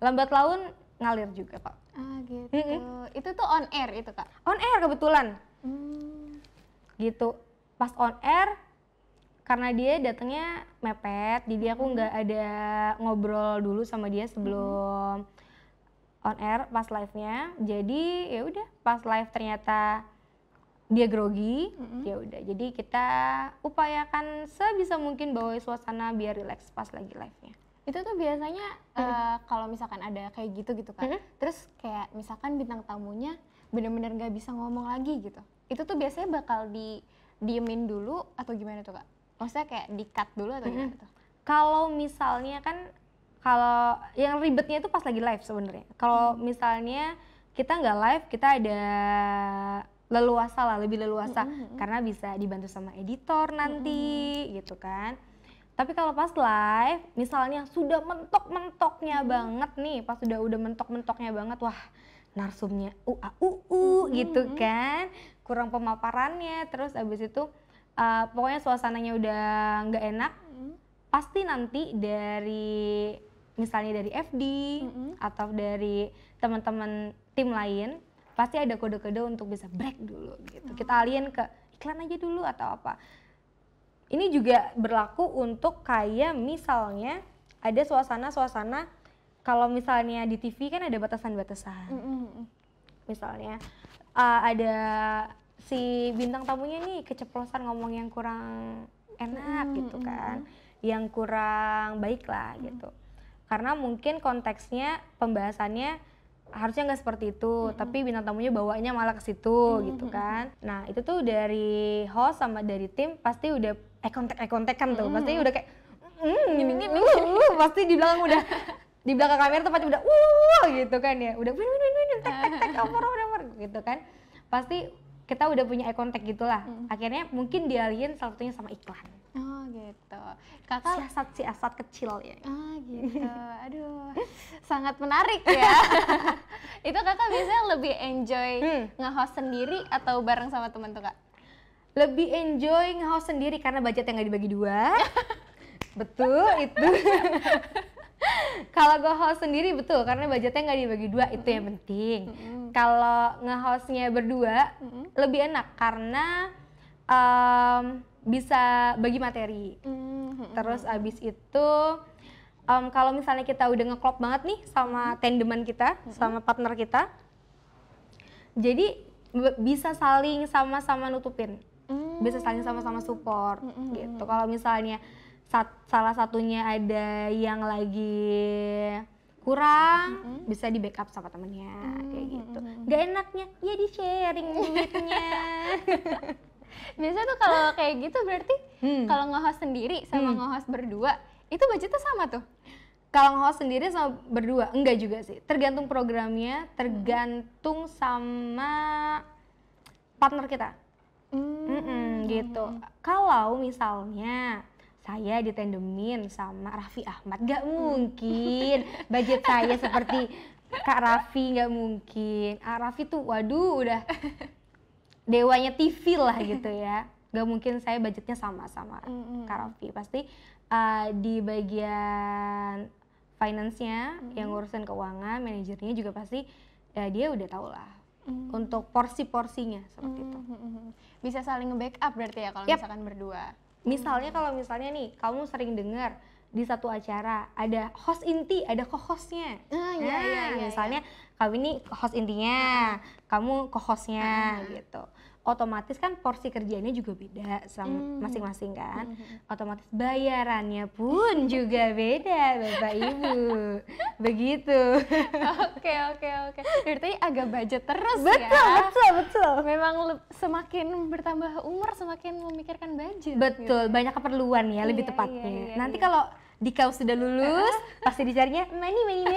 lambat laun ngalir juga Pak. Gitu. Itu tuh on air itu Kak? On air kebetulan. Gitu. Pas on air, karena dia datangnya mepet, jadi aku nggak ada ngobrol dulu sama dia sebelum on air pas live-nya. Jadi ya udah pas live ternyata dia grogi, ya udah. Jadi kita upayakan sebisa mungkin bawa suasana biar rileks pas lagi live-nya. Itu tuh biasanya kalau misalkan ada kayak gitu kan, terus kayak misalkan bintang tamunya bener-bener nggak bisa ngomong lagi gitu, itu tuh biasanya bakal diemin dulu atau gimana tuh Kak? Maksudnya kayak di-cut dulu atau gimana tuh? Kalau misalnya kan, kalau yang ribetnya itu pas lagi live sebenarnya. Kalau misalnya kita nggak live, kita ada leluasa lah, lebih leluasa karena bisa dibantu sama editor nanti gitu kan. Tapi kalau pas live, misalnya sudah mentok-mentoknya banget nih, pas udah mentok-mentoknya banget, wah narsumnya gitu kan, kurang pemaparannya, terus abis itu pokoknya suasananya udah nggak enak, pasti nanti dari misalnya dari FD atau dari teman-teman tim lain, pasti ada kode-kode untuk bisa break dulu gitu. Kita alihin ke iklan aja dulu atau apa. Ini juga berlaku untuk kayak misalnya ada suasana-suasana kalau misalnya di TV kan ada batasan-batasan. Misalnya ada si bintang tamunya nih keceplosan ngomong yang kurang enak gitu kan, yang kurang baik lah gitu. Karena mungkin konteksnya pembahasannya harusnya nggak seperti itu, tapi bintang tamunya bawanya malah ke situ gitu kan. Nah itu tuh dari host sama dari tim pasti udah kontek-kontekan tuh, pasti udah kayak pasti di belakang udah di belakang kamera tuh pasti udah gitu kan ya, udah win tek over gitu kan. Pasti kita udah punya eye contact gitulah. Akhirnya mungkin dialihin salah satunya sama iklan. Oh gitu. Kakak Siasat kecil ya. Ah gitu. Aduh, sangat menarik ya. Itu kakak biasanya lebih enjoy nge-host sendiri atau bareng sama teman tuh kak? Lebih enjoy nge-host sendiri karena budgetnya nggak dibagi dua. Betul itu. Kalau nge-host sendiri betul karena budgetnya nggak dibagi dua, itu yang penting. Kalau nge-hostnya berdua lebih enak karena bisa bagi materi. Terus abis itu kalau misalnya kita udah ngeklop banget nih sama tandeman kita, sama partner kita, jadi bisa saling sama-sama nutupin, bisa saling sama-sama support gitu. Kalau misalnya salah satunya ada yang lagi kurang, bisa di backup sama temennya kayak gitu. Gak enaknya ya di sharing duitnya. Biasanya tuh kalau kayak gitu berarti kalau nge-host sendiri sama nge-host berdua itu budgetnya sama tuh? Kalau nge-host sendiri sama berdua enggak juga sih, tergantung programnya, tergantung sama partner kita. Gitu. Kalau misalnya saya ditandemin sama Raffi Ahmad, gak mungkin budget saya seperti Kak Raffi, gak mungkin. Raffi tuh waduh udah dewanya TV lah gitu ya. Gak mungkin saya budgetnya sama Kak Raffi. Pasti di bagian finance-nya yang ngurusin keuangan, manajernya juga pasti dia udah tahu lah untuk porsi-porsinya seperti itu. Bisa saling nge-backup berarti ya kalau misalkan berdua. Misalnya kalau misalnya nih kamu sering dengar di satu acara ada host inti, ada co-hostnya. Misalnya kamu ini host intinya, kamu co-hostnya gitu. Otomatis kan porsi kerjanya juga beda sama masing-masing kan. Otomatis bayarannya pun juga beda Bapak Ibu. Begitu. Oke. Berarti agak budget terus Betul. Memang semakin bertambah umur semakin memikirkan budget. Betul, gitu. Banyak keperluan ya lebih tepatnya. Nanti kalau Dika sudah lulus, pasti dicarinya money.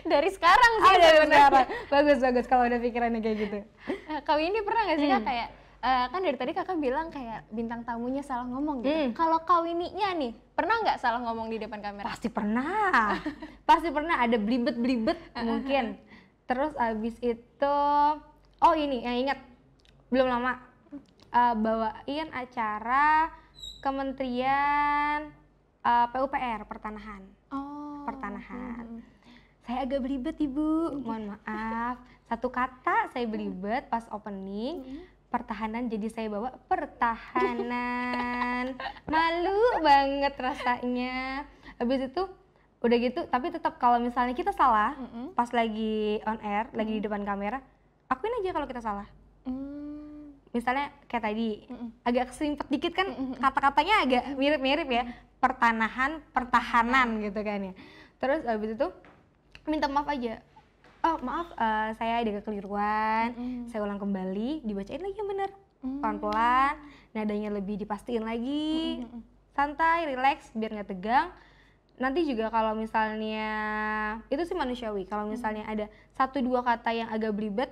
Dari sekarang sih. Dari sekarang. Bagus kalau ada pikirannya kayak gitu. Kau ini pernah nggak sih kak kayak kan dari tadi kakak bilang kayak bintang tamunya salah ngomong gitu. Kalau kau ininya nih pernah nggak salah ngomong di depan kamera? Pasti pernah. Ada blibet mungkin. Terus abis itu, oh ini yang ingat belum lama bawain acara Kementerian PUPR Pertanahan. Saya agak belibet Ibu, mohon maaf. Satu kata saya belibet pas opening, pertahanan jadi saya bawa pertahanan. Malu banget rasanya. Habis itu udah gitu, tapi tetap kalau misalnya kita salah pas lagi on air, lagi di depan kamera, akuin aja kalau kita salah. Misalnya kayak tadi, agak keselimpet dikit kan, kata-katanya agak mirip-mirip ya, pertahanan gitu kan ya. Terus abis itu minta maaf aja. Oh maaf, saya ada kekeliruan, saya ulang kembali, dibacain lagi yang benar, pelan-pelan, nadanya lebih dipastiin lagi, santai, relax, biar nggak tegang. nanti juga kalau misalnya itu sih manusiawi. Kalau misalnya ada 1-2 kata yang agak belibet,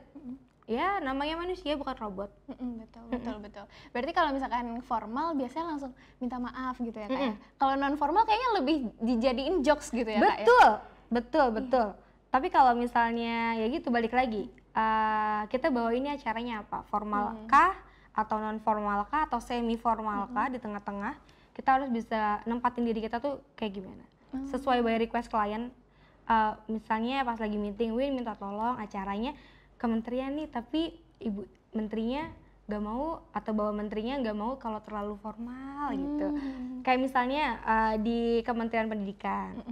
ya namanya manusia bukan robot. Betul. Berarti kalau misalkan formal biasanya langsung minta maaf gitu ya Kak ya. Kalau non formal kayaknya lebih dijadiin jokes gitu ya Kak ya. Betul. Tapi kalau misalnya ya gitu balik lagi, kita bawa ini acaranya apa? Formal kah atau non formal kah atau semi formal kah di tengah-tengah? Kita harus bisa nempatin diri kita tuh kayak gimana. Sesuai by request klien. Misalnya pas lagi meeting, Win minta tolong acaranya kementerian nih, tapi ibu menterinya gak mau atau bawa menterinya gak mau kalau terlalu formal gitu. Kayak misalnya di Kementerian Pendidikan,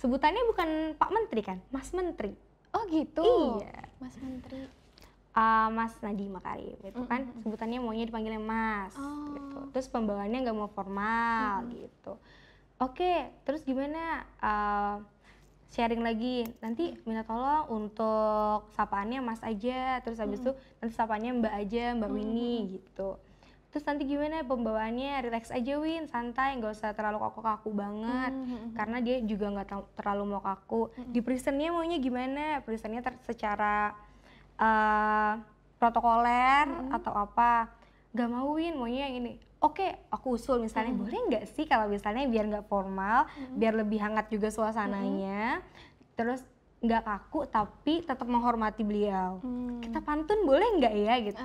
sebutannya bukan Pak Menteri kan, Mas Menteri. Oh gitu? Iya. Mas Menteri. Mas Nadiem Makarim itu kan sebutannya maunya dipanggilnya Mas gitu. Terus pembawaannya gak mau formal gitu. Oke, terus gimana? Sharing lagi, nanti minta tolong untuk sapaannya Mas aja, terus habis itu nanti sapaannya Mbak aja, Mbak Winnie gitu. Terus nanti gimana pembawaannya, relax aja Win, santai, nggak usah terlalu kaku-kaku banget, karena dia juga nggak terlalu mau kaku. Di presentnya maunya gimana? Presentnya secara protokoler atau apa? Gak mau Win, maunya yang ini. Oke, aku usul misalnya boleh nggak sih kalau misalnya biar nggak formal, biar lebih hangat juga suasananya, terus nggak kaku tapi tetap menghormati beliau. Kita pantun boleh nggak ya gitu.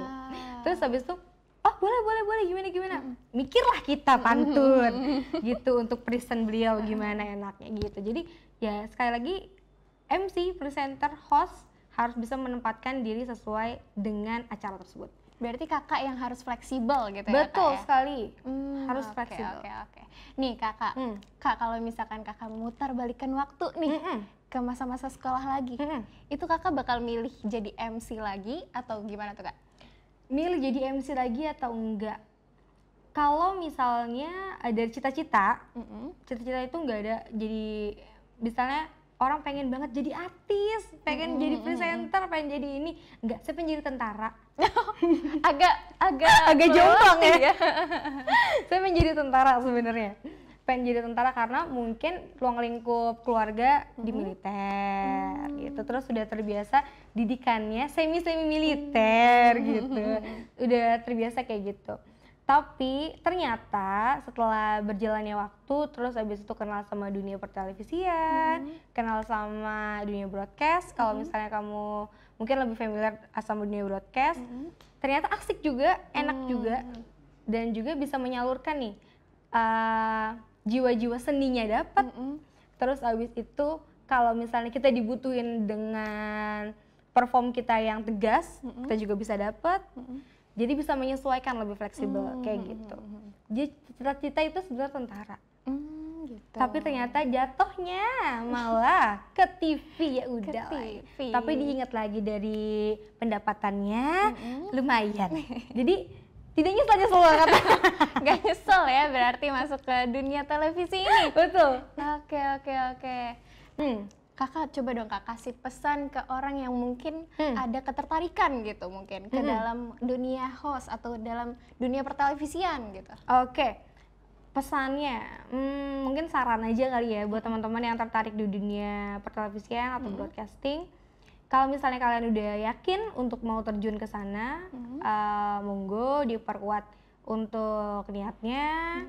Terus habis itu, oh boleh gimana. Mikirlah kita pantun gitu untuk present beliau gimana enaknya gitu. Jadi ya sekali lagi MC, presenter, host harus bisa menempatkan diri sesuai dengan acara tersebut. Berarti kakak yang harus fleksibel gitu ya. Betul Kak, ya? sekali, harus fleksibel. Oke. Nih kakak, Kak kalau misalkan kakak memutar balikan waktu nih ke masa-masa sekolah lagi, itu kakak bakal milih jadi MC lagi atau gimana tuh Kak? Milih jadi MC lagi atau enggak? Kalau misalnya ada cita-cita, cita-cita itu enggak ada jadi, misalnya orang pengen banget jadi artis, pengen jadi presenter, pengen jadi ini, enggak, saya pengen jadi tentara. agak jomplang ya. Saya pengen jadi tentara sebenarnya. Pengen jadi tentara karena mungkin ruang lingkup keluarga di militer gitu. Terus sudah terbiasa didikannya semi militer gitu. Udah terbiasa kayak gitu. Tapi ternyata setelah berjalannya waktu, terus abis itu kenal sama dunia pertelevisian, kenal sama dunia broadcast. Kalau misalnya kamu mungkin lebih familiar sama dunia broadcast, ternyata asik juga, enak juga, dan juga bisa menyalurkan nih jiwa-jiwa seninya dapat. Terus abis itu kalau misalnya kita dibutuhin dengan perform kita yang tegas, kita juga bisa dapat. Jadi bisa menyesuaikan, lebih fleksibel kayak gitu. Jadi cita-cita itu sebenarnya tentara. Gitu. Tapi ternyata jatuhnya malah ke TV, ya udah. Tapi diingat lagi dari pendapatannya lumayan. Jadi tidak nyesel banget. Gak nyesel ya berarti masuk ke dunia televisi ini. Betul. Oke. Kakak coba dong Kak kasih pesan ke orang yang mungkin ada ketertarikan gitu mungkin ke dalam dunia host atau dalam dunia pertelevisian gitu. Oke. Pesannya mungkin saran aja kali ya buat teman-teman yang tertarik di dunia pertelevisian atau broadcasting. Kalau misalnya kalian udah yakin untuk mau terjun ke sana, monggo diperkuat untuk niatnya,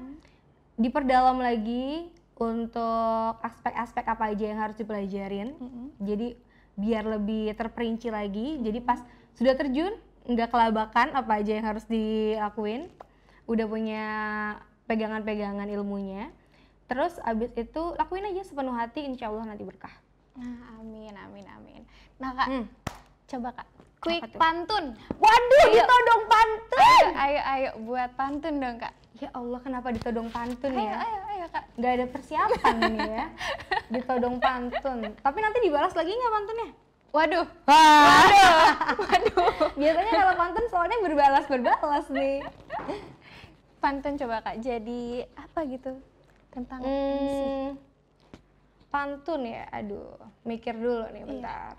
diperdalam lagi untuk aspek-aspek apa aja yang harus dipelajarin. Jadi biar lebih terperinci lagi. Jadi pas sudah terjun nggak kelabakan apa aja yang harus dilakuin. Udah punya pegangan-pegangan ilmunya. Terus abis itu lakuin aja sepenuh hati, insya Allah nanti berkah. Nah, amin. Nah Kak, coba Kak, quick pantun. Waduh, ditodong pantun. Ayo buat pantun dong Kak. Ya Allah, kenapa ditodong pantun ya? Ayo Kak. Gak ada persiapan ini ya. Ditodong pantun. Tapi nanti dibalas lagi nggak pantunnya? Waduh. Biasanya kalau pantun soalnya berbalas nih. Pantun coba Kak, jadi apa gitu tentang MC? Pantun ya, aduh, mikir dulu nih bentar.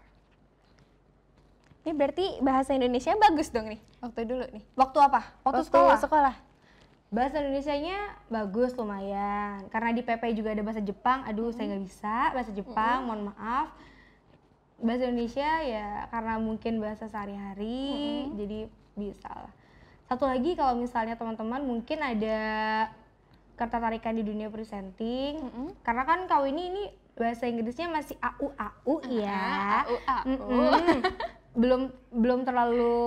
Ini berarti bahasa Indonesia bagus dong nih, waktu dulu nih. Waktu apa? Waktu sekolah. Bahasa Indonesianya bagus lumayan, karena di PP juga ada bahasa Jepang. Aduh, saya nggak bisa bahasa Jepang, mohon maaf. Bahasa Indonesia ya karena mungkin bahasa sehari-hari, jadi bisa lah. Satu lagi kalau misalnya teman-teman mungkin ada ketertarikan di dunia presenting, karena kan kau ini bahasa Inggrisnya masih AU ya, belum terlalu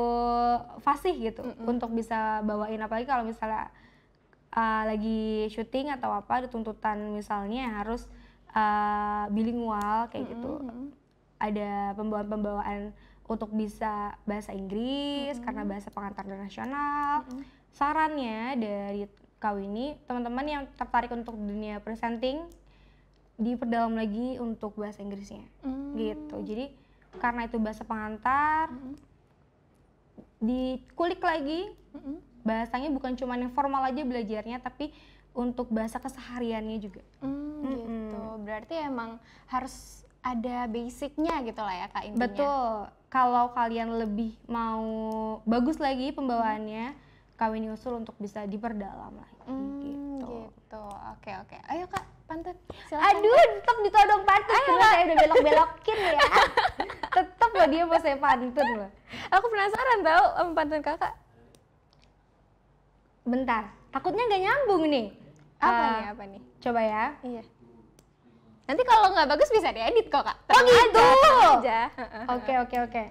fasih gitu untuk bisa bawain, apalagi kalau misalnya lagi syuting atau apa, ada tuntutan misalnya harus bilingual kayak gitu. Ada pembawaan untuk bisa bahasa Inggris karena bahasa pengantar nasional. Sarannya dari kau ini, teman-teman yang tertarik untuk dunia presenting, diperdalam lagi untuk bahasa Inggrisnya gitu. Jadi karena itu bahasa pengantar, dikulik lagi bahasanya, bukan cuma yang formal aja belajarnya, tapi untuk bahasa kesehariannya juga. Gitu. Berarti emang harus ada basicnya gitu lah ya Kak, intinya. Betul. Kalau kalian lebih mau bagus lagi pembawaannya, kawin usul untuk bisa diperdalam lagi gitu. Oke. Ayo Kak, pantun. Silakan. Aduh, tetap ditodong pantun. Terus saya udah belok-belokin ya. Tetap loh dia mau saya pantun loh. Aku penasaran tau sama pantun Kakak. Bentar, takutnya nggak nyambung nih. Apa nih? Coba ya. Iya. Nanti kalau nggak bagus bisa diedit kok Kak. Oh gitu. Aja. Oke.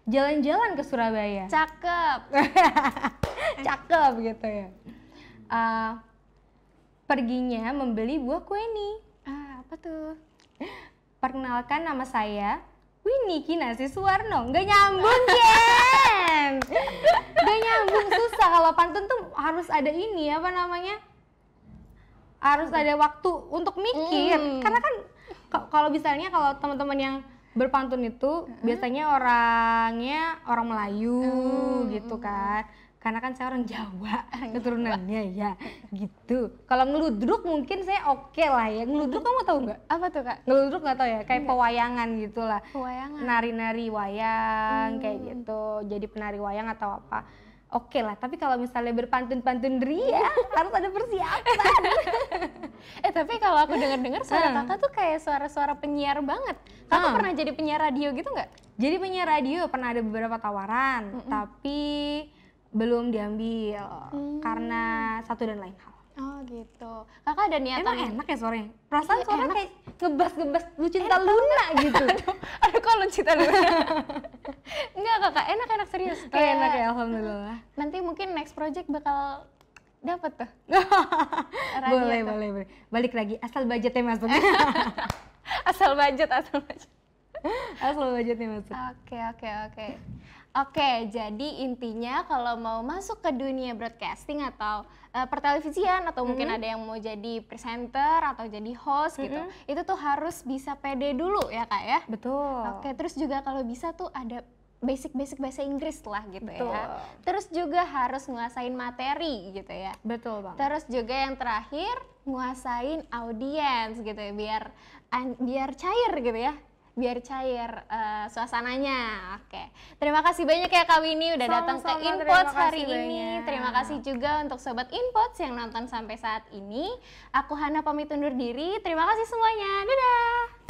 Jalan-jalan ke Surabaya. Cakep. Cakep gitu ya. Perginya membeli buah kueni. Apa tuh? Perkenalkan, nama saya Winnie Kinasi Suwarno. Nggak nyambung Jen. Nggak nyambung, susah. Kalau pantun tuh harus ada ini, apa namanya, harus ada waktu untuk mikir. Karena kan kalau misalnya kalau teman-teman yang berpantun itu biasanya orangnya orang Melayu gitu kan. Karena kan saya orang Jawa keturunannya ya gitu. Kalau ngeludruk mungkin saya oke lah ya. Ngeludruk kamu tahu nggak? Apa tuh Kak? Ngeludruk nggak tahu ya? Kayak pewayangan gitulah. Pewayangan. Nari-nari wayang kayak gitu. Jadi penari wayang atau apa? Oke lah. Tapi kalau misalnya berpantun-pantun ria harus ada persiapan. Tapi kalau aku dengar-dengar suara Kakak tuh kayak suara-suara penyiar banget. Kakak pernah jadi penyiar radio gitu nggak? Jadi penyiar radio pernah ada beberapa tawaran, tapi belum diambil karena satu dan lain hal. Oh gitu. Kakak ada niatan? Emang enak ya suaranya? Perasaan suaranya kayak ngebas-ngebas Lucinta Luna gitu. Aduh kok Lucinta Luna? Enggak Kakak, enak serius. Kayak enak ya, alhamdulillah. Nanti mungkin next project bakal dapat tuh. Boleh. Balik lagi, asal budgetnya masuk. Asal budget. Asal budgetnya masuk. Oke, jadi intinya kalau mau masuk ke dunia broadcasting atau pertelevisian atau mungkin ada yang mau jadi presenter atau jadi host gitu, itu tuh harus bisa pede dulu ya Kak ya? Betul. Oke, terus juga kalau bisa tuh ada basic bahasa Inggris lah gitu ya. Terus juga harus nguasain materi gitu ya. Betul banget. Terus juga yang terakhir nguasain audiens gitu ya, biar cair gitu ya. Biar cair suasananya. Oke. Terima kasih banyak ya Kak Winnie udah datang ke Inpods hari ini. Terima kasih juga untuk Sobat Inpods yang nonton sampai saat ini. Aku Hana pamit undur diri. Terima kasih semuanya. Dadah.